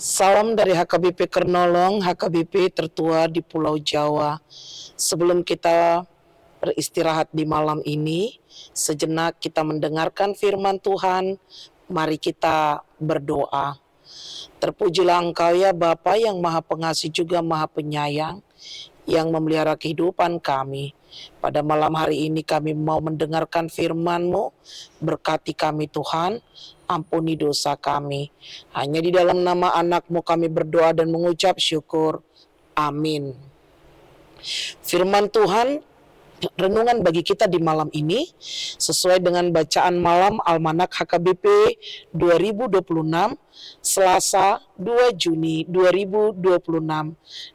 Salam dari HKBP Kernolong, HKBP tertua di Pulau Jawa. Sebelum kita beristirahat di malam ini, sejenak kita mendengarkan firman Tuhan. Mari kita berdoa. Terpujilah Engkau ya Bapa yang Maha Pengasih juga Maha Penyayang, yang memelihara kehidupan kami. Pada malam hari ini kami mau mendengarkan firman-Mu. Berkati kami Tuhan, ampuni dosa kami. Hanya di dalam nama anak-Mu kami berdoa dan mengucap syukur. Amin. Firman Tuhan, renungan bagi kita di malam ini sesuai dengan bacaan malam Almanak HKBP 2026 Selasa 2 Juni 2026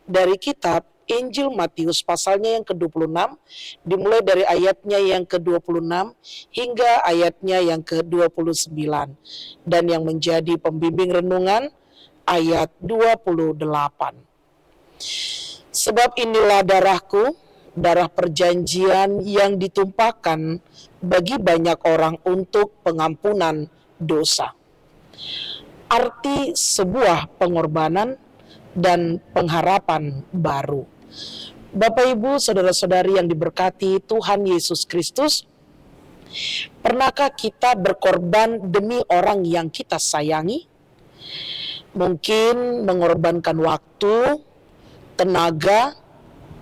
dari kitab Injil Matius pasalnya yang ke-26 dimulai dari ayatnya yang ke-26 hingga ayatnya yang ke-29 dan yang menjadi pembimbing renungan ayat 28. Sebab inilah darahku, darah perjanjian yang ditumpahkan bagi banyak orang untuk pengampunan dosa. Arti sebuah pengorbanan dan pengharapan baru. Bapak Ibu, saudara-saudari yang diberkati Tuhan Yesus Kristus, pernahkah kita berkorban demi orang yang kita sayangi? Mungkin mengorbankan waktu, tenaga,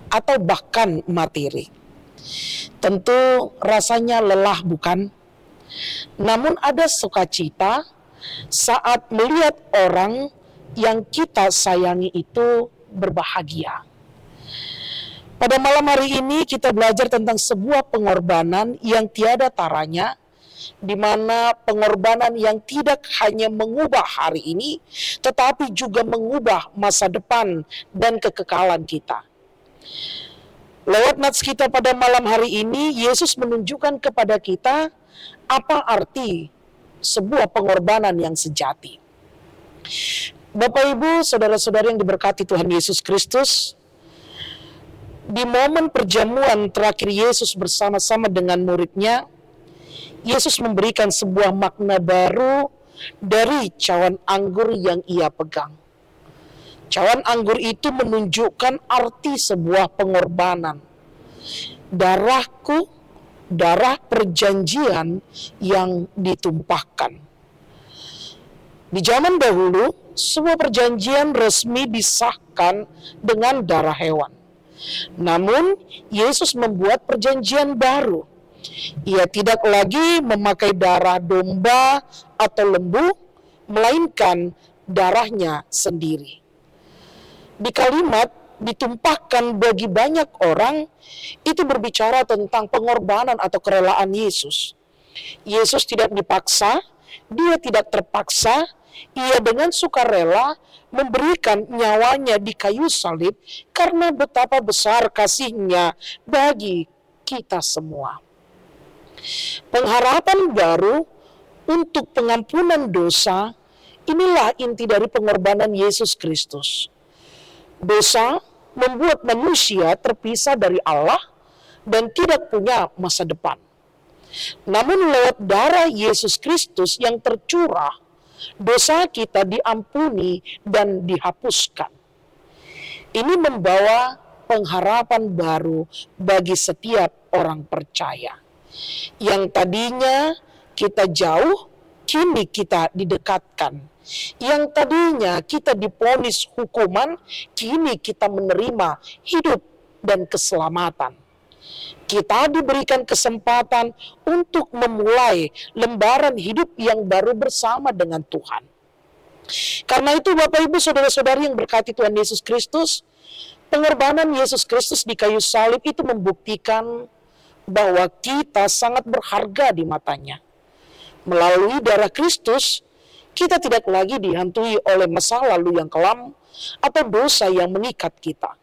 atau bahkan materi. Tentu rasanya lelah, bukan? Namun ada sukacita saat melihat orang yang kita sayangi itu berbahagia. Pada malam hari ini kita belajar tentang sebuah pengorbanan yang tiada taranya, di mana pengorbanan yang tidak hanya mengubah hari ini, tetapi juga mengubah masa depan dan kekekalan kita. Lewat nats kita pada malam hari ini, Yesus menunjukkan kepada kita apa arti sebuah pengorbanan yang sejati. Bapak Ibu, saudara-saudari yang diberkati Tuhan Yesus Kristus, di momen perjamuan terakhir Yesus bersama-sama dengan muridnya, Yesus memberikan sebuah makna baru dari cawan anggur yang ia pegang. Cawan anggur itu menunjukkan arti sebuah pengorbanan. Darahku, darah perjanjian yang ditumpahkan. Di zaman dahulu, sebuah perjanjian resmi disahkan dengan darah hewan. Namun, Yesus membuat perjanjian baru. Ia tidak lagi memakai darah domba atau lembu, melainkan darahnya sendiri. Di kalimat ditumpahkan bagi banyak orang, itu berbicara tentang pengorbanan atau kerelaan Yesus. Yesus tidak dipaksa, dia tidak terpaksa, ia dengan sukarela memberikan nyawanya di kayu salib karena betapa besar kasihnya bagi kita semua. Pengharapan baru untuk pengampunan dosa, inilah inti dari pengorbanan Yesus Kristus. Dosa membuat manusia terpisah dari Allah dan tidak punya masa depan. Namun lewat darah Yesus Kristus yang tercurah, dosa kita diampuni dan dihapuskan. Ini membawa pengharapan baru bagi setiap orang percaya. Yang tadinya kita jauh, kini kita didekatkan. Yang tadinya kita divonis hukuman, kini kita menerima hidup dan keselamatan. Kita diberikan kesempatan untuk memulai lembaran hidup yang baru bersama dengan Tuhan. Karena itu Bapak Ibu saudara-saudari yang berkati Tuhan Yesus Kristus, pengorbanan Yesus Kristus di kayu salib itu membuktikan bahwa kita sangat berharga di matanya. Melalui darah Kristus, kita tidak lagi dihantui oleh masa lalu yang kelam atau dosa yang mengikat kita.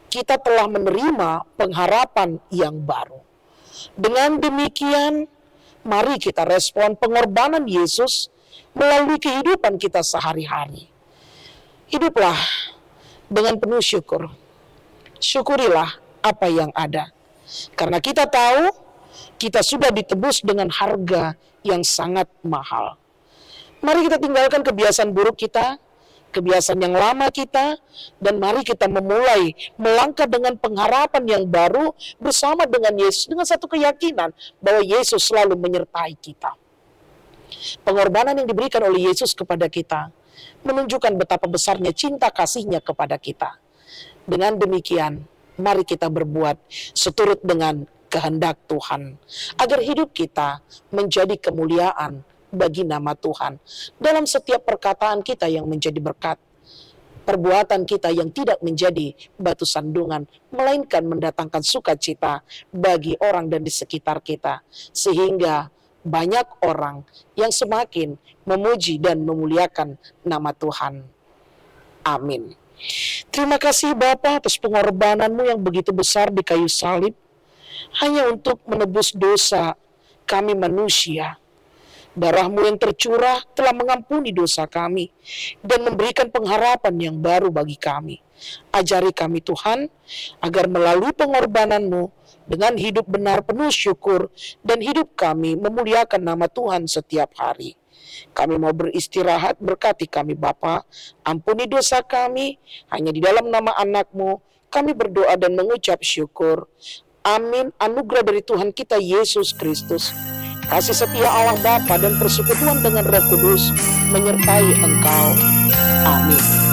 Kita telah menerima pengharapan yang baru. Dengan demikian, mari kita respon pengorbanan Yesus melalui kehidupan kita sehari-hari. Hiduplah dengan penuh syukur. Syukurilah apa yang ada. Karena kita tahu, kita sudah ditebus dengan harga yang sangat mahal. Mari kita tinggalkan kebiasaan buruk kita, kebiasaan yang lama kita, dan mari kita memulai melangkah dengan pengharapan yang baru bersama dengan Yesus, dengan satu keyakinan bahwa Yesus selalu menyertai kita. Pengorbanan yang diberikan oleh Yesus kepada kita menunjukkan betapa besarnya cinta kasihnya kepada kita. Dengan demikian, mari kita berbuat seturut dengan kehendak Tuhan, agar hidup kita menjadi kemuliaan bagi nama Tuhan. Dalam setiap perkataan kita yang menjadi berkat, perbuatan kita yang tidak menjadi batu sandungan, melainkan mendatangkan sukacita bagi orang dan di sekitar kita, sehingga banyak orang yang semakin memuji dan memuliakan nama Tuhan. Amin. Terima kasih Bapa atas pengorbananmu yang begitu besar di kayu salib, hanya untuk menebus dosa kami manusia. Darahmu yang tercurah telah mengampuni dosa kami dan memberikan pengharapan yang baru bagi kami. Ajari kami Tuhan, agar melalui pengorbananmu dengan hidup benar penuh syukur, dan hidup kami memuliakan nama Tuhan setiap hari. Kami mau beristirahat, berkati kami Bapa, ampuni dosa kami, hanya di dalam nama anak-Mu kami berdoa dan mengucap syukur. Amin. Anugerah dari Tuhan kita Yesus Kristus, kasih setia Allah Bapa dan persekutuan dengan Roh Kudus menyertai engkau. Amin.